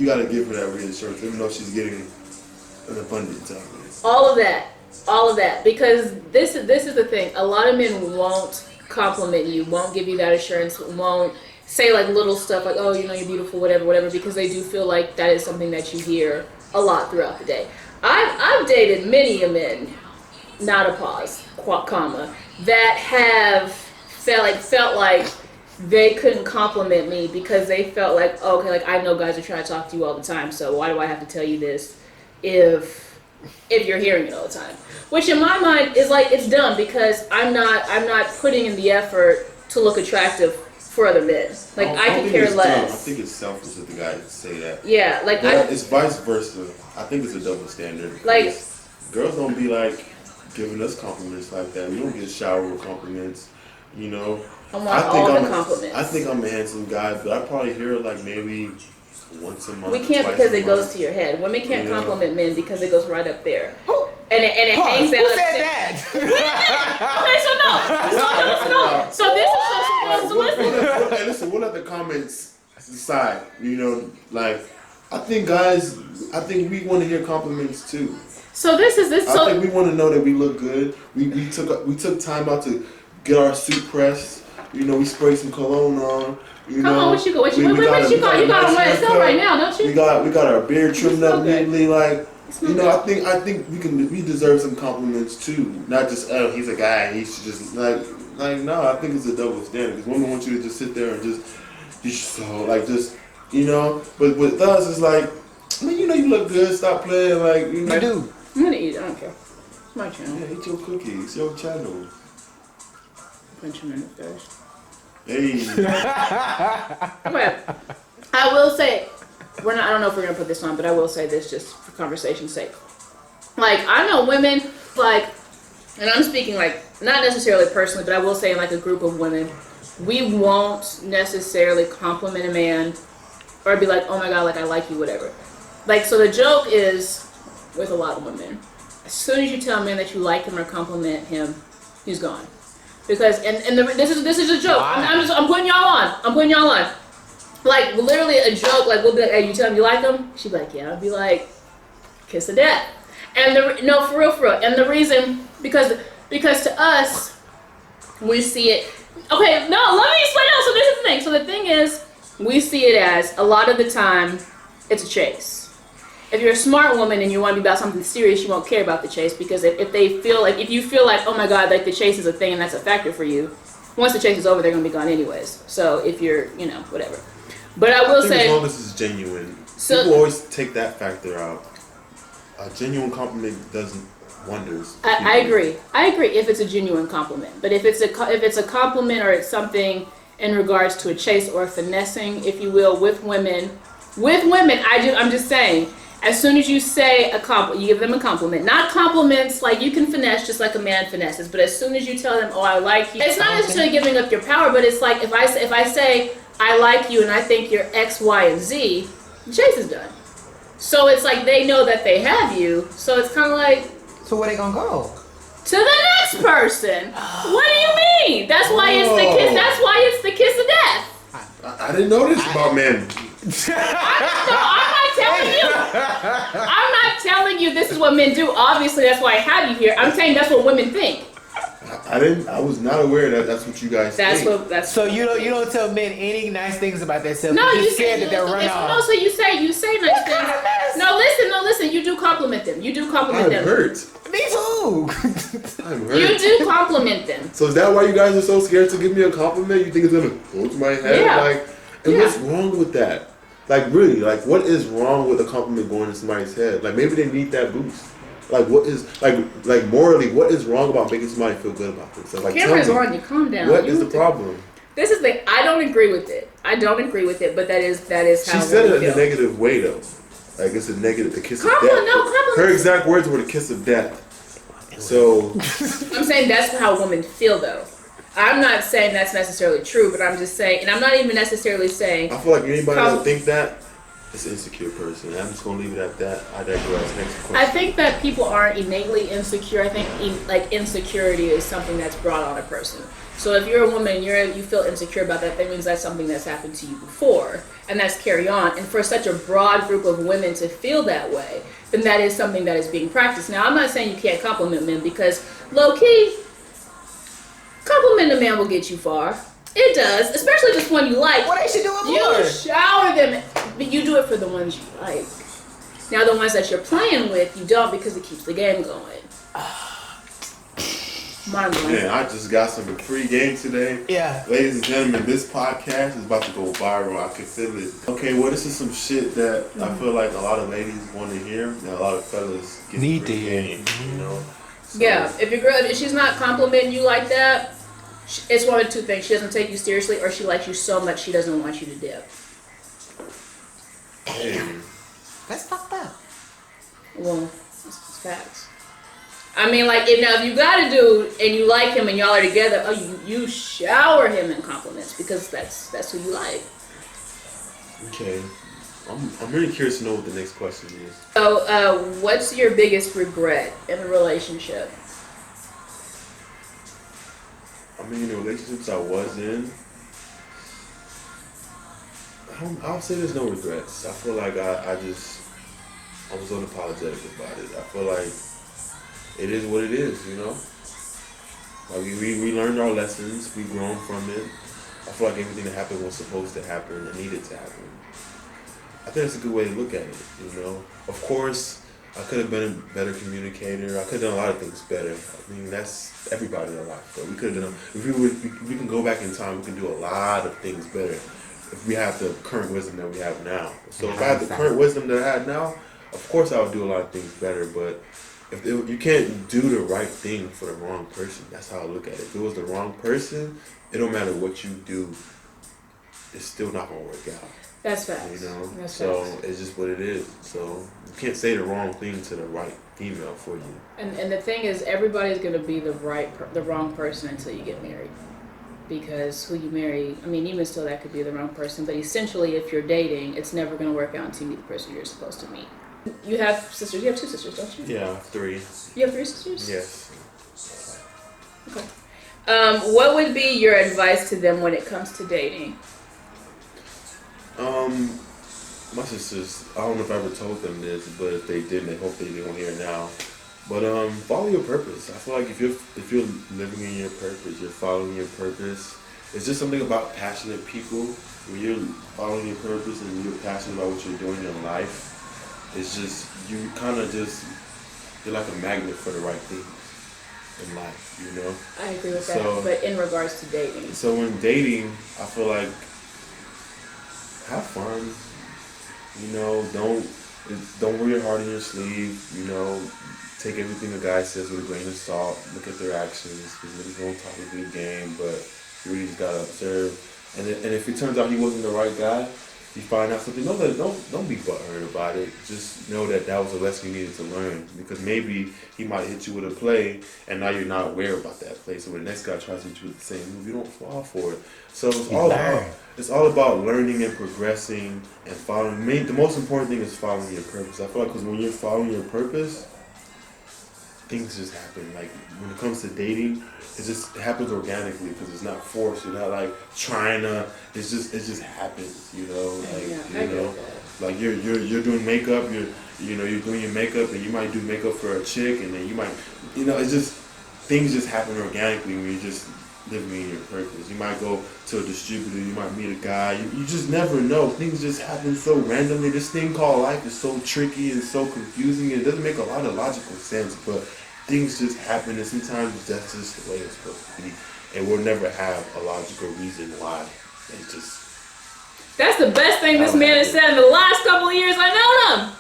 you gotta give her that reassurance, even though she's getting an abundance of it. All of that, because this is the thing. A lot of men won't compliment you, won't give you that assurance, won't say like little stuff like, oh, you're beautiful, whatever, because they do feel like that is something that you hear a lot throughout the day. I've dated many a men, not a pause, comma, that have felt like they couldn't compliment me because they felt like, okay, like I know guys are trying to talk to you all the time, so why do I have to tell you this if you're hearing it all the time? Which in my mind is like, it's dumb, because I'm not putting in the effort to look attractive for other men. Like I could care less. I think it's selfish of the guy to say that. Yeah, like it's vice versa. I think it's a double standard. Like girls don't be like giving us compliments like that. We don't get showered with compliments, you know. I want all the compliments. I think I'm a handsome guy, but I probably hear it like maybe once a month. We can't, because it goes to your head. Women can't compliment men because it goes right up there. And it hangs out. Who said that? Okay, so listen. Hey, listen, we'll let the comments decide. You know, like I think we want to hear compliments too. So this. I think we want to know that we look good. We took time out to get our suit pressed. You know, we sprayed some cologne on. You know, what you got on myself right now, don't you? We got our beard trimmed up neatly, like. You know, I think we deserve some compliments too. Not just, oh, he's a guy and he should just like no. I think it's a double standard, because women want you to just sit there and just you know. But with us, it's like, I mean, you know, you look good. Stop playing, like, you know. You do. I'm gonna eat. I don't care. It's my channel. Yeah, eat your cookies. It's your channel. Punch him in the face. Hey. Okay. I will say, I don't know if we're gonna put this on, but I will say this just for conversation's sake. Like, I know women, like, and I'm speaking like, not necessarily personally, but I will say in like a group of women, we won't necessarily compliment a man or be like, oh my God, like I like you, whatever. Like, so the joke is, with a lot of women, as soon as you tell a man that you like him or compliment him, he's gone. Because, this is a joke. I'm putting y'all on. Like, literally a joke, like, we'll be like, hey, you tell him you like him? She'd be like, yeah. I'd be like, kiss of death. And for real. And the reason, because to us, we see it. Okay, no, let me explain out. So this is the thing. So the thing is, we see it as, a lot of the time, it's a chase. If you're a smart woman and you want to be about something serious, you won't care about the chase, because if you feel like, oh my God, like the chase is a thing and that's a factor for you, once the chase is over, they're going to be gone anyways. So if you're, whatever. But I will say, as long as it's genuine, people always take that factor out. A genuine compliment does wonders. I agree if it's a genuine compliment. But if it's a compliment, or it's something in regards to a chase or finessing, if you will, with women, I'm just saying, as soon as you say a compliment, you give them a compliment. Not compliments like you can finesse just like a man finesses, but as soon as you tell them, oh, I like you, it's not necessarily giving up your power, but it's like if I say I like you and I think you're X, Y, and Z, the chase is done. So it's like they know that they have you, so it's kind of like, so where they gonna go? to the next person. What do you mean? That's why it's the kiss. That's why it's the kiss of death. I didn't know this about men. I'm not telling you this is what men do. Obviously, that's why I have you here. I'm saying that's what women think. I was not aware that that's what you guys think. So you don't tell men any nice things about themselves. No, you scared that they'll run off. No, so you say nice things. No, listen. You do compliment them. I'm hurt. Me too. I'm hurt. You do compliment them. So is that why you guys are so scared to give me a compliment? You think it's gonna go to my head? Yeah. What's wrong with that? Like, really, like, what is wrong with a compliment going to somebody's head? Like, maybe they need that boost. Like, what is, like morally, what is wrong about making somebody feel good about themselves? Like, Camera's on you. Calm down. What is the problem? This is I don't agree with it. But that is how she said it in a negative way, though. Like, it's a negative, the kiss of death. No, her exact words were the kiss of death. So. I'm saying that's how women feel, though. I'm not saying that's necessarily true, but I'm just saying, and I'm not even necessarily saying. I feel like anybody that think that It's an insecure person. I'm just gonna leave it at that. I digress. Next question. I think that people aren't innately insecure. I think like insecurity is something that's brought on a person. So if you're a woman and you feel insecure about that, that means that's something that's happened to you before, and that's carry on. And for such a broad group of women to feel that way, then that is something that is being practiced. Now, I'm not saying you can't compliment men, because low key, compliment a man will get you far. It does, especially just one you like. Well, they should do it more. You shower them, but you do it for the ones you like. Now, the ones that you're playing with, you don't, because it keeps the game going. Man, I just got some free game today. Yeah. Ladies and gentlemen, this podcast is about to go viral. I can feel it. Okay, well, this is some shit that I feel like a lot of ladies want to hear, and a lot of fellas get Need free to hear. game, you know? So, Yeah, if your girl, if she's not complimenting you like that, it's one of two things. She doesn't take you seriously, or she likes you so much she doesn't want you to dip. hey, That's fucked up. Well, it's facts. I mean, like, if you got a dude and you like him and y'all are together, you shower him in compliments, because that's who you like. okay. I'm really curious to know what the next question is. So, what's your biggest regret in a relationship? I mean, the relationships I was in, I'll say there's no regrets. I feel like I was unapologetic about it. I feel like it is what it is, you know? Like we learned our lessons, we grown from it. I feel like everything that happened was supposed to happen and needed to happen. I think that's a good way to look at it, you know? Of course, I could have been a better communicator. I could have done a lot of things better. I mean, that's everybody in life. But we could have done, if we can go back in time, we can do a lot of things better if we have the current wisdom that we have now. So if I had the current wisdom that I had now, of course I would do a lot of things better. But you can't do the right thing for the wrong person. That's how I look at it. If it was the wrong person, it don't matter what you do, it's still not gonna work out. That's facts. You know, That's so facts. it's just what it is. So you can't say the wrong thing to the right female for you. And the thing is, everybody's gonna be the wrong person until you get married, because who you marry, I mean, even still that could be the wrong person. But essentially, if you're dating, it's never gonna work out until you meet the person you're supposed to meet. You have sisters. You have 2 sisters, don't you? Yeah, 3. You have 3 sisters. Yes. Okay. What would be your advice to them when it comes to dating? My sisters, I don't know if I ever told them this, but if they didn't, I hope they don't hear it now. But follow your purpose. I feel like if you're living in your purpose, you're following your purpose. It's just something about passionate people. When you're following your purpose and you're passionate about what you're doing in life, it's just you're like a magnet for the right things in life, you know? I agree with So- that. But in regards to dating, So when dating, I feel like have fun. You know, don't wear your heart in your sleeve. You know, take everything a guy says with a grain of salt. Look at their actions, because niggas won't talk a good game, but you really just gotta observe. And if it turns out he wasn't the right guy, you find out something. Don't be butthurt about it. Just know that was a lesson you needed to learn, because maybe he might hit you with a play, and now you're not aware about that play. So when the next guy tries to hit you with the same move, you don't fall for it. So it's all about learning and progressing and following. The most important thing is following your purpose. I feel like because when you're following your purpose, things just happen. Like when it comes to dating, it happens organically, because it's not forced. You're not like trying to. It just happens. You know, like I agree with that. like you're doing makeup. You're doing your makeup, and you might do makeup for a chick, and then you might, it's just things just happen organically when you're just living in your purpose. You might go to a distributor. You might meet a guy. You just never know. Things just happen so randomly. This thing called life is so tricky and so confusing. It doesn't make a lot of logical sense, but things just happen, and sometimes that's just the way it's supposed to be. And we'll never have a logical reason why. It's just. That's the best thing this man has said in the last couple of years I know him.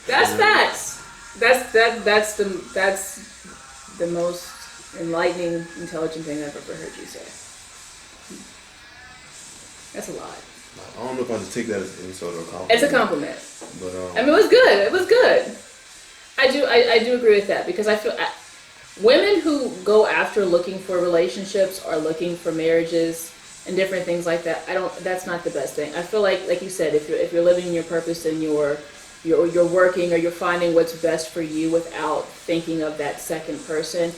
That's facts. That's the most enlightening, intelligent thing I've ever heard you say. That's a lot. I don't know if I just take that as an insult or a compliment. It's a compliment. But I mean, it was good. It was good. I do agree with that, because I feel women who go after looking for relationships or looking for marriages, and different things like that. That's not the best thing. I feel like you said, if you're living your purpose and you're working or you're finding what's best for you without thinking of that second person,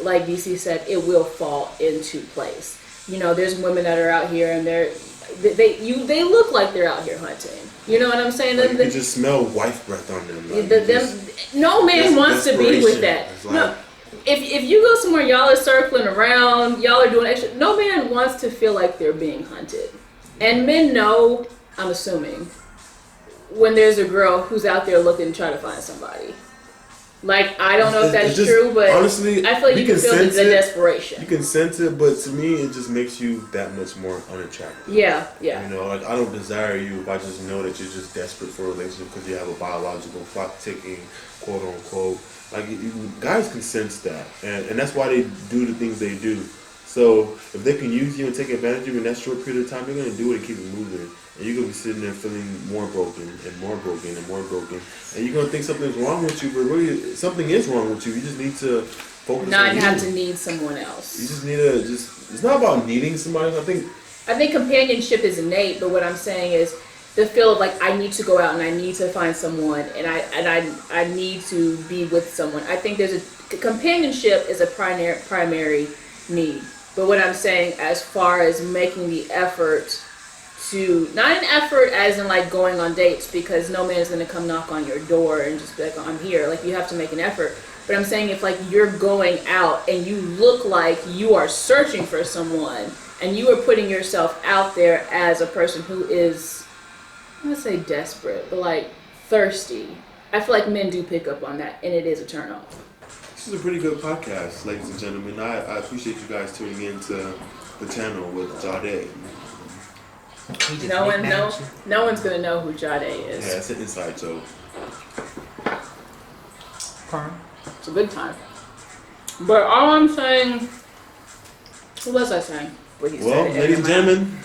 like DC said, it will fall into place. There's women that are out here and they look like they're out here hunting. You know what I'm saying? Like you can just smell wife breath on them. No man wants to be with that. No, if you go somewhere, y'all are circling around, y'all are doing extra. No man wants to feel like they're being hunted, and men know. I'm assuming when there's a girl who's out there looking to try to find somebody. Like, I don't know if that's true, but honestly, I feel like you can feel the desperation. You can sense it, but to me, it just makes you that much more unattractive. Yeah. Like, I don't desire you if I just know that you're just desperate for a relationship because you have a biological clock ticking, quote unquote. Like, guys can sense that, and that's why they do the things they do. So if they can use you and take advantage of you in that short period of time, they're gonna do it and keep it moving. And you're gonna be sitting there feeling more broken and more broken and more broken, and you're gonna think something's wrong with you, but really something is wrong with you. You just need to focus. Not have to need someone else. You just need to it's not about needing somebody. I think companionship is innate, but what I'm saying is the feel of like I need to go out and I need to find someone and I need to be with someone. I think companionship is a primary need. But what I'm saying, as far as making the effort to, not an effort as in like going on dates, because no man's gonna come knock on your door and just be like, oh, I'm here. Like, you have to make an effort. But I'm saying, if like you're going out and you look like you are searching for someone and you are putting yourself out there as a person who is, I'm gonna say desperate, but like thirsty. I feel like men do pick up on that, and it is a turn off. This is a pretty good podcast, ladies and gentlemen. I appreciate you guys tuning in to the channel with Jade. No one's gonna know who Jade is. Yeah, it's an inside joke. It's a good time. But all I'm saying, what was I saying? Well, ladies and gentlemen,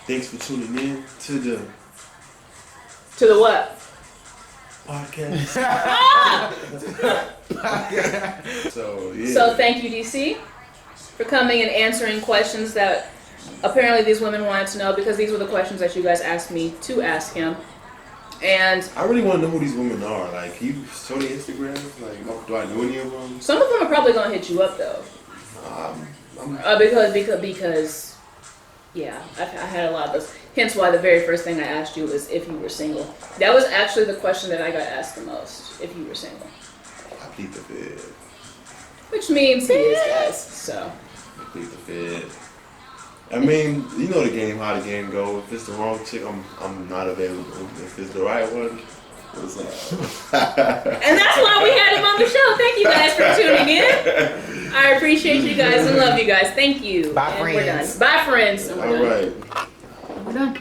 thanks for tuning in to the what? podcast. So thank you, DC, for coming and answering questions that apparently these women wanted to know, because these were the questions that you guys asked me to ask him. And I really want to know who these women are. Like, can you show the Instagram? Like, do I know any of them? Some of them are probably gonna hit you up though. Because yeah, I had a lot of those. Hence why the very first thing I asked you was if you were single. That was actually the question that I got asked the most, if you were single. I plead the fifth. Which means he is, guys, so. I plead the fifth. I mean, you know the game, how the game goes. If it's the wrong chick, I'm not available. If it's the right one, what's up? And that's why we had him on the show. Thank you guys for tuning in. I appreciate you guys and love you guys. Thank you. Bye, and friends. We're done. Bye, friends. And we're All done. right. We're done.